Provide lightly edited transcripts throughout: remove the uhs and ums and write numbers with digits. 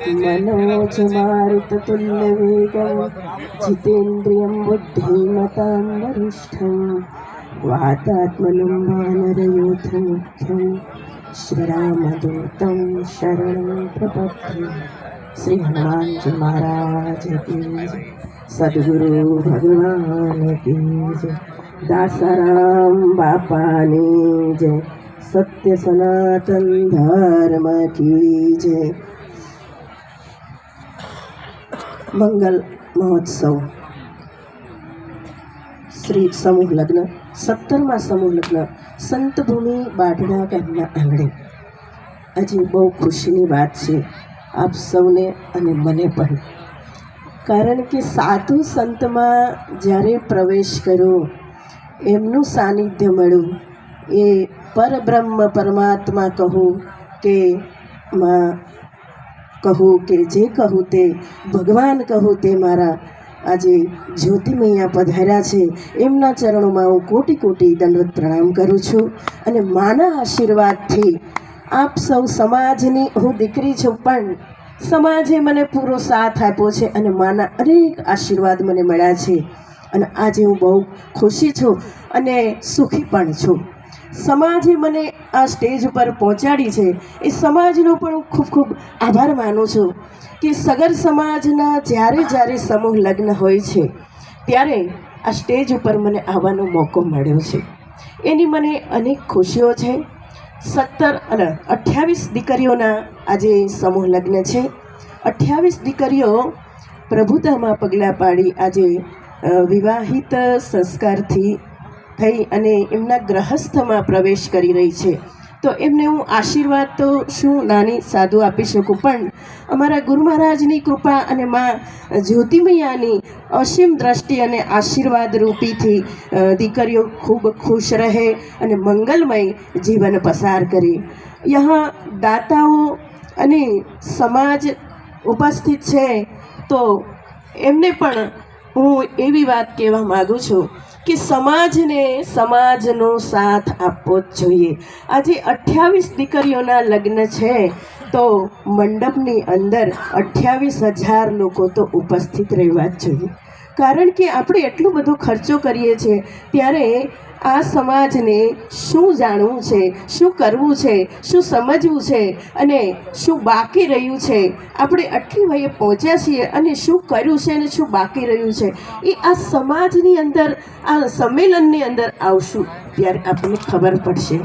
मनोजमारुततुल्यवेगं जितेन्द्रियं बुद्धिमतां वरिष्ठं वातात्मनं वानरयूथमुख्यं श्रीरामदूतं शरणं प्रपद्ये। श्री हनुमान जी महाराज की जय। सद्गुरु भगवान की जय। दासाराम बापानी जय। सत्य सनातन धर्म की जय। मंगल महोत्सव श्री समूह लग्न 17मा समूह लग्न संत भूमि बाढड़ा गामना आंगणे। आज बहु खुशीनी बात है आप सौने अने मने पण, कारण के साधु संत में ज्यारे प्रवेश करो एमनु सानिध्य मळ्युं ए परब्रह्म परमात्मा कहूँ के मां कहूँ के जे कहूँ ते भगवान कहूँ ते मारा आजे ज्योतिमैया पधार्या छे एमना चरणों में हूँ कोटि कोटि दंडवत प्रणाम करूँ छूं। अने माना आशीर्वादथी आप सौ समाजनी हूँ दीकरी छूं, पण समाजे मने पूरो साथ आप्यो छे अने माना अनेक आशीर्वाद मने मळ्या छे अने आजे हूँ बहु खुशी छूं अने सुखी पण छूं। समाजे मने आ स्टेज पर पहोंचाड़ी छे ए समाजनो पण हूँ खूब खूब आभार मानु छूं कि सगर समाजना ज्यारे ज्यारे समूह लग्न होय छे त्यारे आ स्टेज पर मने आववानो मोको मळ्यो छे एनी मने अनेक खुशीओ छे। 28 दीकरीओना आजे समूह लग्न छे। 28 दीकरीओ प्रभुतामां पगलां पाड़ी आजे विवाहित संस्कारथी थई अने एमना गृहस्थमां प्रवेश करी रही छे। तो एमने हूँ आशीर्वाद तो शू नानी साधु आपी शकूँ, पण अमारा गुरु महाराजनी कृपा अने माँ ज्योतिमैयानी असीम दृष्टि अने आशीर्वाद रूपी थी दीकरीओ खूब खुश रहे अने मंगलमय जीवन पसार करे। यहाँ दाताओ अने समाज उपस्थित छे तो एमने पण हूँ एवी बात कहेवा मागुं छूं कि समाजने समाजनो साथ आपवो ज जोईए। आजे 28 दीकरीओना लग्न छे तो मंडपनी अंदर 28,000 लोको तो उपस्थित रहेवा ज जोईए, कारण कि आपणे एटलो बधो खर्चो करीए छे त्यारे आ समाजने शुं जाणवुं छे, शुं करवुं छे, शुं समजवुं छे अने शुं बाकी रह्युं छे, आपणे आटली वये पहोंच्या छीए अने शुं कर्युं छे अने शुं बाकी रह्युं छे ए आ समाजनी अंदर आ सम्मेलननी अंदर आवशुं त्यारे आपणे खबर पड़शे।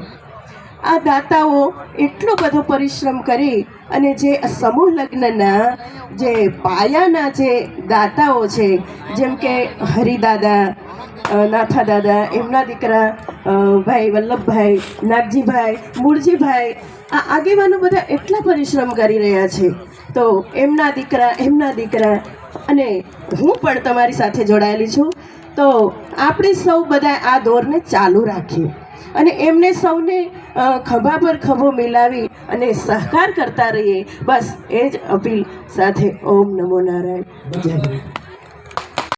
आ दाताओ एटलो बधो परिश्रम करी अने जे समूह लग्नना जे पायाना जे दाताओ छे जेम के हरिदादा नाथा दादा एमना दीकरा भाई वल्लभभाई नागजीभाई मूळजीभाई आ आगेवानो बधा एटला परिश्रम करी रह्या छे तो एमना दीकरा अने हूँ पण तमारी साथे जोड़ायेली छुं। तो आपणे सौ बधा आ दौरने चालू राखीए अने एमने सौने खभा पर खभो मिलावी अने सहकार करता रहीए। बस एज अपील साथे ओम नमो नारायण। जय हिंद।